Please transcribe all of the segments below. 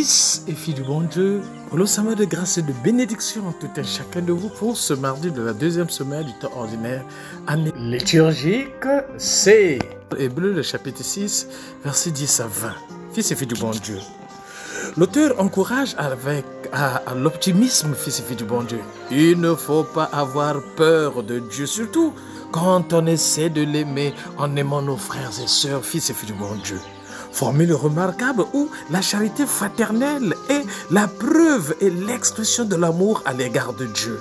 Fils et filles du bon Dieu, pour le salut de grâce et de bénédiction en tout un chacun de vous pour ce mardi de la deuxième semaine du temps ordinaire, année liturgique, c'est Hébreux, le chapitre 6, versets 10 à 20. Fils et filles du bon Dieu. L'auteur encourage à l'optimisme, fils et filles du bon Dieu. Il ne faut pas avoir peur de Dieu, surtout quand on essaie de l'aimer en aimant nos frères et sœurs, fils et filles du bon Dieu. Formule remarquable où la charité fraternelle est la preuve et l'expression de l'amour à l'égard de Dieu.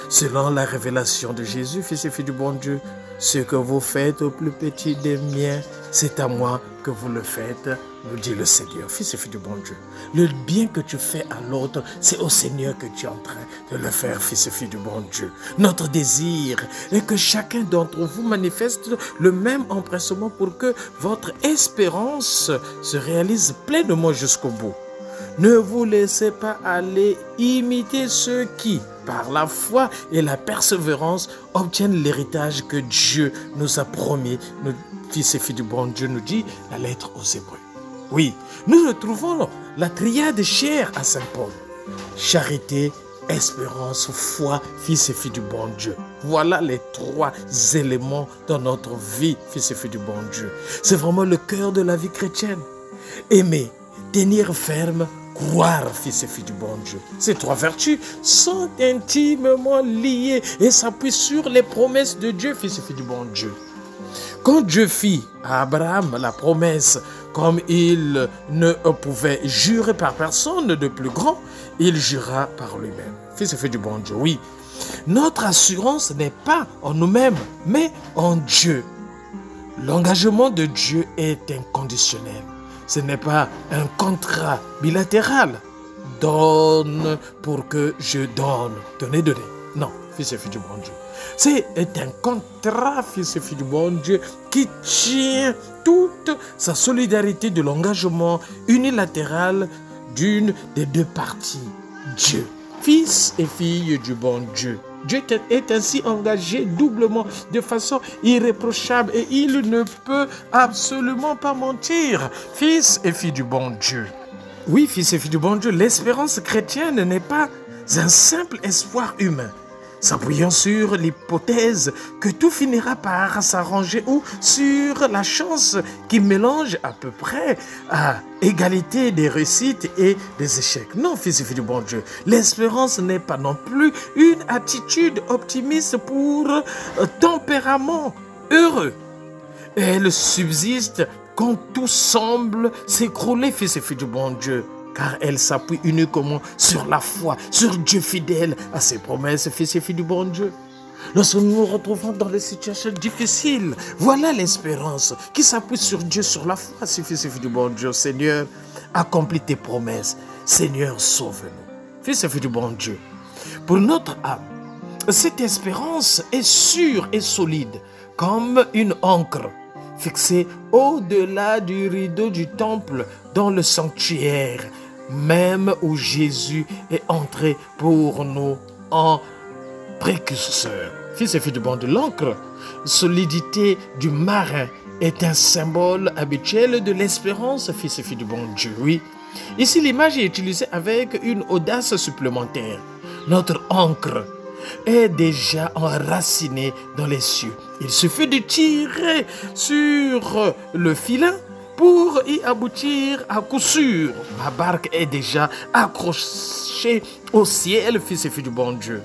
Selon la révélation de Jésus, fils et filles du bon Dieu, ce que vous faites au plus petit des miens, c'est à moi que vous le faites, nous dit le Seigneur, fils et filles du bon Dieu. Le bien que tu fais à l'autre, c'est au Seigneur que tu es en train de le faire, fils et filles du bon Dieu. Notre désir est que chacun d'entre vous manifeste le même empressement pour que votre espérance se réalise pleinement jusqu'au bout. Ne vous laissez pas aller imiter ceux qui, par la foi et la persévérance, obtiennent l'héritage que Dieu nous a promis. Nos fils et filles du bon Dieu nous dit la lettre aux Hébreux. Oui, nous retrouvons la triade chère à Saint Paul. Charité, espérance, foi, fils et filles du bon Dieu. Voilà les trois éléments dans notre vie, fils et filles du bon Dieu. C'est vraiment le cœur de la vie chrétienne. Aimer, tenir ferme, croire, fils et filles du bon Dieu. Ces trois vertus sont intimement liées et s'appuient sur les promesses de Dieu, fils et filles du bon Dieu. Quand Dieu fit à Abraham la promesse, comme il ne pouvait jurer par personne de plus grand, il jura par lui-même. Fils et filles du bon Dieu, oui. Notre assurance n'est pas en nous-mêmes, mais en Dieu. L'engagement de Dieu est inconditionnel. Ce n'est pas un contrat bilatéral. Donne pour que je donne. Donnez, donnez. Non, fils et filles du bon Dieu. C'est un contrat, fils et filles du bon Dieu, qui tient toute sa solidarité de l'engagement unilatéral d'une des deux parties. Dieu. Fils et filles du bon Dieu. Dieu est ainsi engagé doublement, de façon irréprochable, et il ne peut absolument pas mentir. Fils et filles du bon Dieu. Oui, fils et filles du bon Dieu, l'espérance chrétienne n'est pas un simple espoir humain, s'appuyant sur l'hypothèse que tout finira par s'arranger ou sur la chance qui mélange à peu près à égalité des réussites et des échecs. Non, fils et filles du bon Dieu, l'espérance n'est pas non plus une attitude optimiste pour tempérament heureux. Elle subsiste quand tout semble s'écrouler, fils et filles du bon Dieu, car elle s'appuie uniquement sur la foi, sur Dieu fidèle à ses promesses, fils et filles du bon Dieu. Lorsque nous nous retrouvons dans des situations difficiles, voilà l'espérance qui s'appuie sur Dieu, sur la foi, fils et filles du bon Dieu. Seigneur, accomplis tes promesses. Seigneur, sauve-nous. Fils et filles du bon Dieu, pour notre âme, cette espérance est sûre et solide, comme une ancre fixée au-delà du rideau du temple dans le sanctuaire, même où Jésus est entré pour nous en précurseur. Fils et filles du bon Dieu, l'encre, solidité du marin, est un symbole habituel de l'espérance, fils et filles du bon Dieu. Oui, ici l'image est utilisée avec une audace supplémentaire. Notre encre est déjà enracinée dans les cieux. Il suffit de tirer sur le filin pour y aboutir à coup sûr. Ma barque est déjà accrochée au ciel, fils et filles du bon Dieu.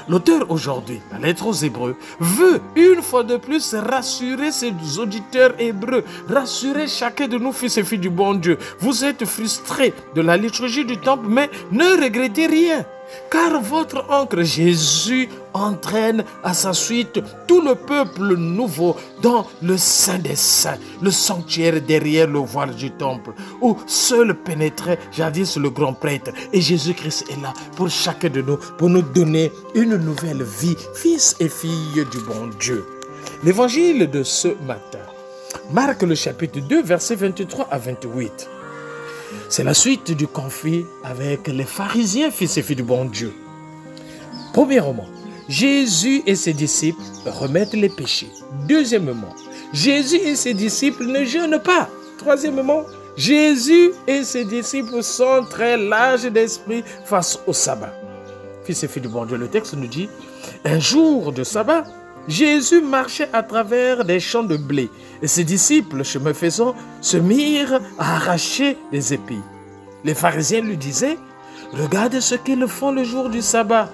L'auteur aujourd'hui, la lettre aux Hébreux, veut une fois de plus rassurer ses auditeurs hébreux, rassurer chacun de nous, fils et filles du bon Dieu. Vous êtes frustrés de la liturgie du temple, mais ne regrettez rien, car votre encre Jésus entraîne à sa suite tout le peuple nouveau dans le Saint des Saints, le sanctuaire derrière le voile du temple, où seul pénétrait jadis le grand prêtre. Et Jésus-Christ est là pour chacun de nous, pour nous donner une nouvelle vie, fils et filles du bon Dieu. L'évangile de ce matin marque le chapitre 2, versets 23 à 28. C'est la suite du conflit avec les pharisiens, fils et filles du bon Dieu. Premièrement, Jésus et ses disciples remettent les péchés. Deuxièmement, Jésus et ses disciples ne jeûnent pas. Troisièmement, Jésus et ses disciples sont très larges d'esprit face au sabbat. Fils et filles du bon Dieu, le texte nous dit, un jour de sabbat, Jésus marchait à travers des champs de blé et ses disciples, chemin faisant, se mirent à arracher les épis. Les pharisiens lui disaient, regarde ce qu'ils font le jour du sabbat.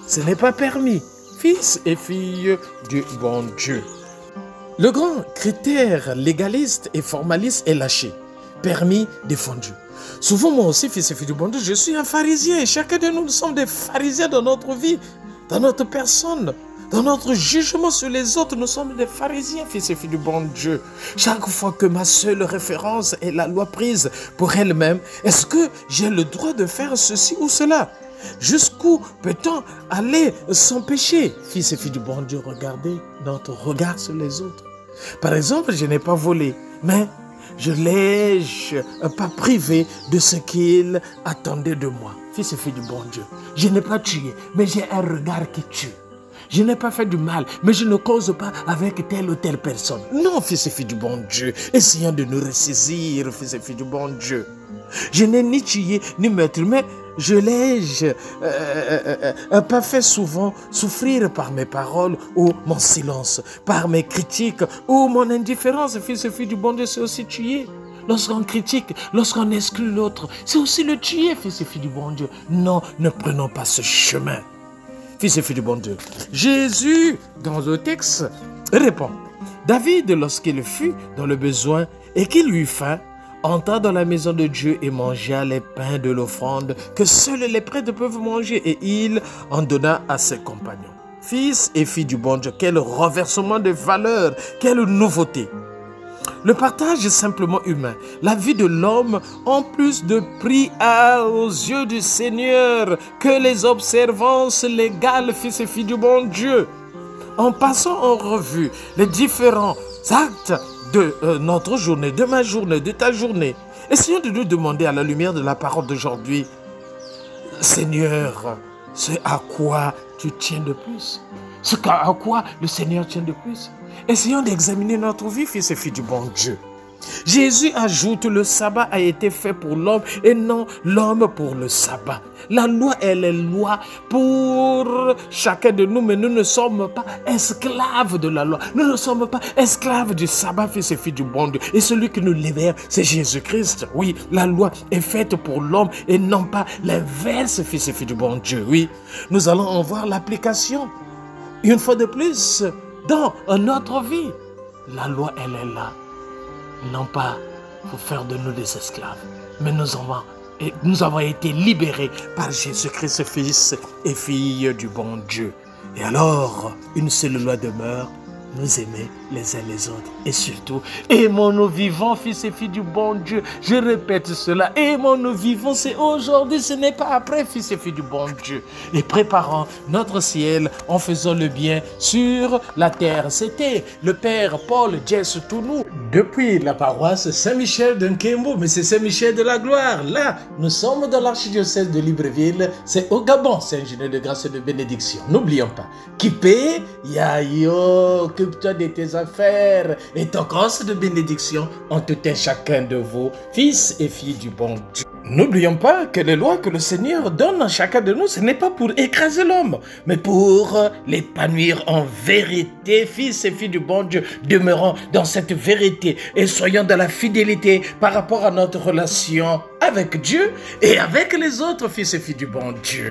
Ce n'est pas permis, fils et filles du bon Dieu. Le grand critère légaliste et formaliste est lâché. Permis, défendu. Souvent, moi aussi, fils et filles du bon Dieu, je suis un pharisien. Et chacun de nous sommes des pharisiens dans notre vie, dans notre personne, dans notre jugement sur les autres. Nous sommes des pharisiens, fils et filles du bon Dieu. Chaque fois que ma seule référence est la loi prise pour elle-même, est-ce que j'ai le droit de faire ceci ou cela? Jusqu'où peut-on aller sans péché? Fils et filles du bon Dieu, regardez notre regard sur les autres. Par exemple, je n'ai pas volé, mais je l'ai pas privé de ce qu'il attendait de moi. Fils et filles du bon Dieu, je n'ai pas tué, mais j'ai un regard qui tue. Je n'ai pas fait du mal, mais je ne cause pas avec telle ou telle personne. Non, fils et filles du bon Dieu, essayons de nous ressaisir, fils et filles du bon Dieu. Je n'ai ni tué, ni meurtre, mais je l'ai pas fait souvent souffrir par mes paroles ou mon silence, par mes critiques ou mon indifférence. Fils et filles du bon Dieu, c'est aussi tuer. Lorsqu'on critique, lorsqu'on exclut l'autre, c'est aussi le tuer, fils et filles du bon Dieu. Non, ne prenons pas ce chemin. Fils et filles du bon Dieu. Jésus, dans le texte, répond. David, lorsqu'il fut dans le besoin et qu'il eut faim, entra dans la maison de Dieu et mangea les pains de l'offrande que seuls les prêtres peuvent manger, et il en donna à ses compagnons. Fils et filles du bon Dieu, quel renversement de valeurs, quelle nouveauté! Le partage est simplement humain. La vie de l'homme en plus de prix aux yeux du Seigneur que les observances légales, fils et filles du bon Dieu. En passant en revue les différents actes de notre journée, de ma journée, de ta journée, essayons de nous demander à la lumière de la parole d'aujourd'hui, Seigneur, c'est à quoi tu tiens de plus? C'est à quoi le Seigneur tient de plus? Essayons d'examiner notre vie, fils et filles du bon Dieu. Jésus ajoute, le sabbat a été fait pour l'homme et non l'homme pour le sabbat. La loi, elle est loi pour chacun de nous, mais nous ne sommes pas esclaves de la loi. Nous ne sommes pas esclaves du sabbat, fils et filles du bon Dieu. Et celui qui nous libère, c'est Jésus-Christ. Oui, la loi est faite pour l'homme et non pas l'inverse, fils et filles du bon Dieu. Oui, nous allons en voir l'application. Une fois de plus, dans notre vie, la loi, elle est là. Non pas pour faire de nous des esclaves, mais nous avons été libérés par Jésus-Christ, fils et fille du bon Dieu. Et alors, une seule loi demeure, nous aimer les uns les autres. Et surtout, aimons-nous vivants, fils et filles du bon Dieu. Je répète cela, aimons-nous vivants, c'est aujourd'hui, ce n'est pas après, fils et filles du bon Dieu. Et préparons notre ciel en faisant le bien sur la terre. C'était le Père Paul Jess Tounou, depuis la paroisse Saint-Michel de Nkembo, mais c'est Saint-Michel de la Gloire. Là, nous sommes dans l'archidiocèse de Libreville, c'est au Gabon, c'est un journée de grâce et de bénédiction. N'oublions pas, qui paie, yayo, occupe-toi de tes affaires et ton grâce de bénédiction en tout un chacun de vous, fils et filles du bon Dieu. N'oublions pas que les lois que le Seigneur donne à chacun de nous, ce n'est pas pour écraser l'homme, mais pour l'épanouir en vérité, fils et filles du bon Dieu. Demeurons dans cette vérité et soyons dans la fidélité par rapport à notre relation avec Dieu et avec les autres, fils et filles du bon Dieu.